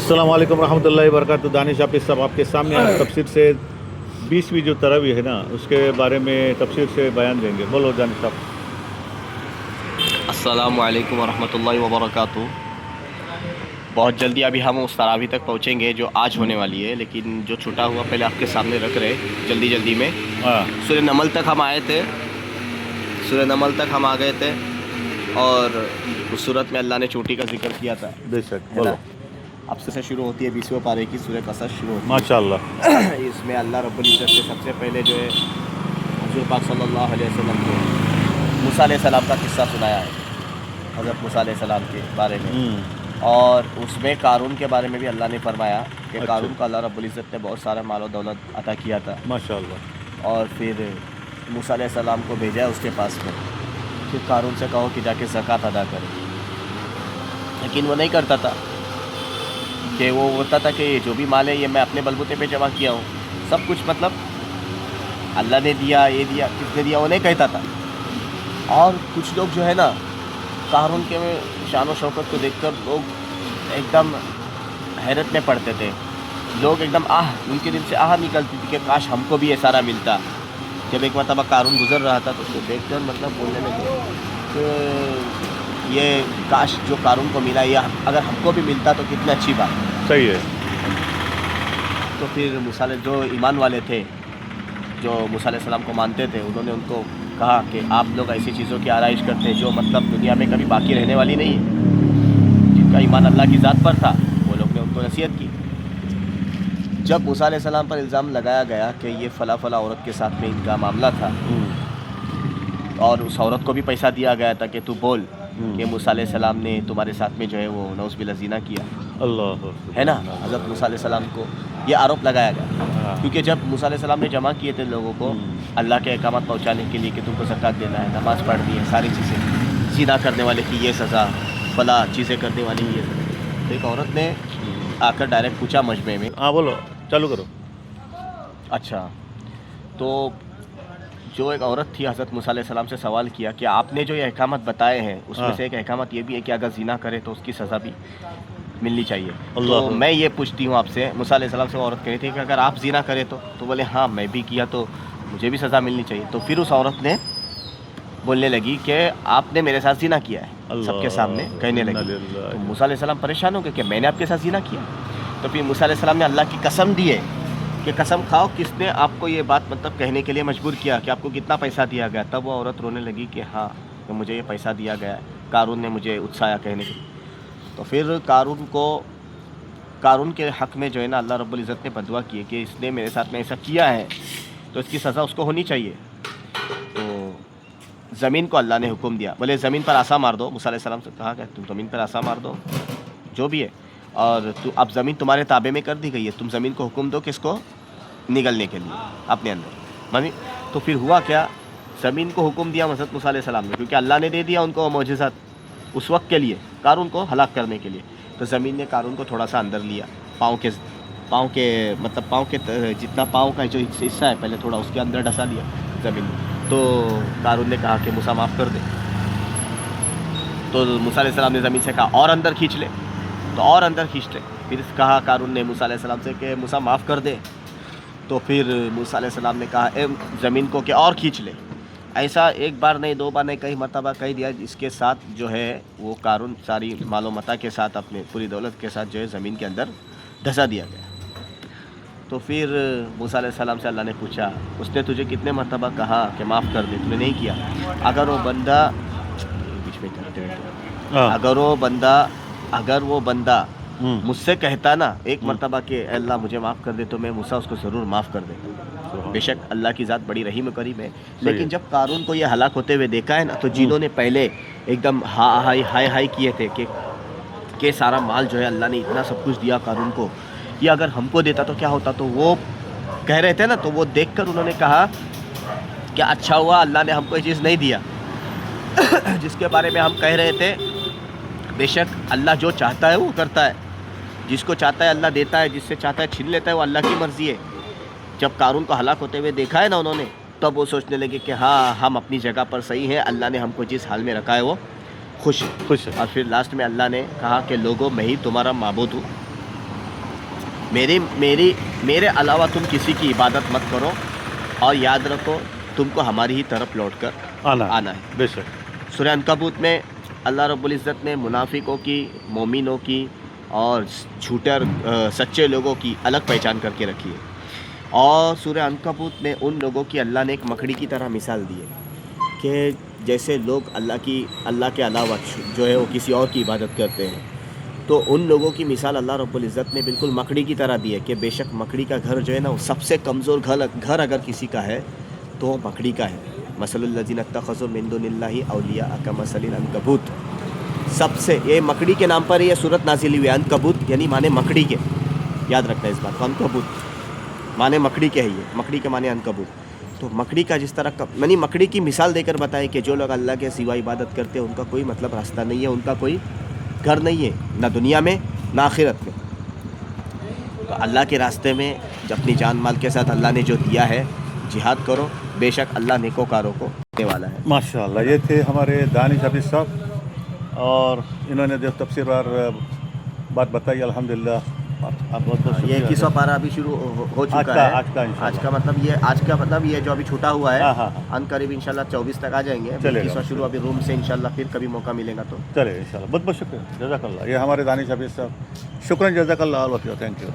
अस्सलाम वालेकुम रहमतुल्लाहि व बरकातहू। दानिश हाफिज़ साहब आपके सामने आज तफसीर से 20वीं जो तरावी है ना उसके बारे में तफसीर से बयान देंगे। बोलो दानिश साहब। अस्सलामु अलैकुम वरहमतुल्लाहि वबरकातुहू। बहुत जल्दी अभी हम उस तरावी तक पहुँचेंगे जो आज होने वाली है, लेकिन जो छूटा हुआ पहले आपके सामने रख रहे जल्दी जल्दी में। हाँ सूरह नमल तक हम आए थे, सूरह नमल तक हम आ गए थे और उस सूरत में अल्लाह ने चोटी का जिक्र किया था। बेशक है ना? बोलो। अब से शुरू होती है 20वें पारे की सूरह कसस शुरू होती माशाअल्लाह। है। इसमें अल्लाह रब्बुल इज़्ज़त ने सबसे पहले जो है हुज़ूर पाक सल्लल्लाहु अलैहि वसल्लम को मूसा अलैहि सलाम का किस्सा सुनाया है, हज़रत मूसा अलैहि सलाम के बारे में। और उसमें कारून के बारे में भी अल्लाह ने फरमाया कि अच्छा। कारून को अल्लाह रब्बुल इज़्ज़त ने बहुत सारा माल और दौलत अता किया था माशाअल्लाह। और फिर मूसा अलैहि सलाम को भेजा है उसके पास में, फिर कारून से कहो कि जाके ज़कात अदा करे, लेकिन वो नहीं करता था। कि वो होता था कि जो भी माल है ये मैं अपने बलबूते पे जमा किया हूँ, सब कुछ मतलब अल्लाह ने दिया, ये दिया, किसने दिया, वो नहीं कहता था। और कुछ लोग जो है ना कारून के शान व शौकत को देखकर लोग एकदम हैरत में पड़ते थे। लोग एकदम उनके दिल से निकलती थी कि काश हमको भी ये सारा मिलता। जब एक मरतबा कारून गुजर रहा था तो उसको देख कर मतलब बोलने लगे कि ये काश जो कारून को मिला ये अगर हमको भी मिलता तो कितनी अच्छी बात। सही है। तो फिर मूसा जो ईमान वाले थे, जो मूसा अलैहि सलाम को मानते थे, उन्होंने उनको कहा कि आप लोग ऐसी चीज़ों की आराइश करते हैं जो मतलब दुनिया में कभी बाकी रहने वाली नहीं है। जिनका ईमान अल्लाह की ज़ात पर था वो लोग ने उनको नसीहत की। जब मूसा अलैहि सलाम पर इल्ज़ाम लगाया गया कि ये फ़ला फ़ला औरत के साथ में इनका मामला था और उस औरत को भी पैसा दिया गया था कि तू बोल कि मूसा अलैहि सलाम ने तुम्हारे साथ में जो है वो नौज़ुबिल्लाह ज़िना किया, अल्लाह है ना। हज़रत मूसा अलैहि सलाम को ये आरोप लगाया गया क्योंकि जब मूसा अलैहि सलाम ने जमा किए थे लोगों को अल्लाह के अहकामात पहुँचाने के लिए कि तुमको ज़कात देना है, नमाज़ पढ़नी है, सारी चीज़ें, ज़िना करने वाले की ये सज़ा, फला चीज़ें करने वाले की ये सज़ा। तो एक औरत ने आकर डायरेक्ट पूछा मजमे में। हाँ बोलो, चालू करो। अच्छा, तो जो एक औरत थी हज़रत मूसा अलैहि सलाम से सवाल किया कि आपने जो ये अहकामात बताए हैं उसमें से एक अहकामत ये भी है कि अगर ज़िना करे तो उसकी सज़ा भी मिलनी चाहिए। तो मैं ये पूछती हूँ आपसे, मूसा अलैहि सलाम से औरत कह रही थी कि अगर आप ज़िना करें तो बोले हाँ मैं भी किया तो मुझे भी सज़ा मिलनी चाहिए। तो फिर उस औरत ने बोलने लगी कि आपने मेरे साथ ज़िना किया है, सबके सामने कहने लगी। तो मूसा अलैहि सलाम परेशान हो गए कि मैंने आपके साथ ज़िना किया। तो फिर मूसा अलैहि सलाम ने अल्लाह की कसम दी है कि कसम खाओ किसने आपको ये बात मतलब कहने के लिए मजबूर किया, कि आपको कितना पैसा दिया गया। तब वो औरत रोने लगी कि हाँ कि मुझे ये पैसा दिया गया है, कारून ने मुझे उत्साया कहने के लिए। तो फिर कारून के हक़ में जो है ना अल्लाह रब्बुल इज़्ज़त ने बदुआ की कि इसने मेरे साथ में ऐसा किया है तो इसकी सज़ा उसको होनी चाहिए। तो ज़मीन को अल्लाह ने हुक्म दिया, बोले ज़मीन पर आसा मार दो। मूसा अलैहि सलाम से कहा कि तुम ज़मीन पर आसा मार दो जो भी है, और अब ज़मीन तुम्हारे ताबे में कर दी गई है, तुम ज़मीन को हुक्म दो किसको निगलने के लिए अपने अंदर मानी। तो फिर हुआ क्या, ज़मीन को हुक्म दिया हज़रत मूसा अलैहि सलाम ने, क्योंकि अल्लाह ने दे दिया उनको मोजज़ात उस वक्त के लिए कारून को हलाक करने के लिए। तो ज़मीन ने कारून को थोड़ा सा अंदर लिया, पाँव के मतलब पाँव के जितना पाँव का जो हिस्सा है पहले थोड़ा उसके अंदर डसा लिया ज़मीन में। तो कारून ने कहा कि मूसा माफ़ कर दे। तो मूसा अलैहि सलाम ने ज़मीन से कहा और अंदर खींच ले, तो और अंदर खींच ले। फिर कहा कारून ने मूसा अलैहि सलाम से कि मूसा माफ़ कर दे। तो फिर मूसा अलैहि सलाम ने कहा ए ज़मीन को कि और खींच ले। ऐसा एक बार नहीं, दो बार नहीं, कई मरतबा कह दिया। इसके साथ जो है वो कारून सारी मालो मता के साथ अपने पूरी दौलत के साथ जो है ज़मीन के अंदर धंसा दिया गया। तो फिर मूसा अलैहि सलाम से अल्लाह ने पूछा, उसने तुझे कितने मरतबा कहा कि माफ़ कर दे, तूने नहीं किया। अगर वो बंदा बीच में करते रहते, अगर वो बंदा मुझसे कहता ना एक मरतबा कि अल्लाह मुझे माफ़ कर दे तो मैं मूसा उसको ज़रूर माफ़ कर देता। बेशक अल्लाह की ज़ात बड़ी रहीम करीम है। लेकिन जब कारून को ये हलाक होते हुए देखा है ना, तो जिन्होंने पहले एकदम हाय किए थे कि सारा माल जो है अल्लाह ने इतना सब कुछ दिया कारून को, ये अगर हमको देता तो क्या होता, तो वो कह रहे थे ना, तो वो देखकर उन्होंने कहा कि अच्छा हुआ अल्लाह ने हमको ये चीज़ नहीं दिया जिसके बारे में हम कह रहे थे। बेशक अल्लाह जो चाहता है वो करता है, जिसको चाहता है अल्लाह देता है, जिससे चाहता है छीन लेता है, वो अल्लाह की मर्ज़ी है। जब कारून को हलाक होते हुए देखा है ना उन्होंने, तब वो सोचने लगे कि हाँ हम अपनी जगह पर सही हैं, अल्लाह ने हमको जिस हाल में रखा है वो खुश है। खुश है। और फिर लास्ट में अल्लाह ने कहा कि लोगों मैं ही तुम्हारा माबूद हूँ, میرے علاوہ تم کسی کی عبادت مت کرو اور یاد رکھو تم کو ہماری ہی طرف لوٹ کر آنا ہے. بے شک. سورہ عنکبوت میں اللہ رب العزت نے منافقوں کی، مومنوں کی اور جھوٹے اور سچے لوگوں کی الگ پہچان کر کے رکھی ہے. اور سورہ عنکبوت میں ان لوگوں کی اللہ نے ایک مکڑی کی طرح مثال دی ہے کہ جیسے لوگ اللہ کے علاوہ جو ہے وہ کسی اور کی عبادت کرتے ہیں، تو ان لوگوں کی مثال اللہ رب العزت نے بالکل مکڑی کی طرح دی ہے کہ بے شک مکڑی کا گھر جو ہے نا وہ سب سے کمزور گھر اگر کسی کا ہے تو وہ مکڑی کا ہے. مثل الذین اتخذوا من دون اللہ اولیاء کمثل العنکبوت. سب سے یہ مکڑی کے نام پر یہ صورت نازل ہوئی ہے. عنکبوت یعنی معنی مکڑی کے، یاد رکھنا اس بات کو. عنکبوت معنی مکڑی کے ہے، یہ مکڑی کے معنی عنکبوت. تو مکڑی کا جس طرح یعنی مکڑی کی مثال دے کر بتائے کہ جو لوگ اللہ کے سوا عبادت کرتے ہیں ان کا کوئی مطلب راستہ نہیں ہے، ان کا کوئی گھر نہیں ہے، نہ دنیا میں نہ آخرت میں. تو اللہ کے راستے میں اپنی جان مال کے ساتھ اللہ نے جو دیا ہے جہاد کرو، بے شک اللہ نیکوکاروں کو دینے والا ہے. ماشاء اللہ. یہ تھے ہمارے دانش حفیظ صاحب اور انہوں نے جو تفسیر وار بات بتائی الحمدللہ. آپ بہت بہت یہ شکریہ. 21واں پارہ ابھی شروع ہو چکا ہے. آج کا آج کا مطلب یہ جو ابھی چھوٹا ہوا ہے ہاں. ان قریب انشاءاللہ 24 تک آ جائیں گے. چلے گا 21واں شروع ابھی روم سے انشاءاللہ پھر کبھی موقع ملے گا تو چلے انشاءاللہ. بہت بہت شکریہ. جزاک اللہ. یہ ہمارے دانش حفیظ صاحب. شکراً. جزاک اللہ. Thank you.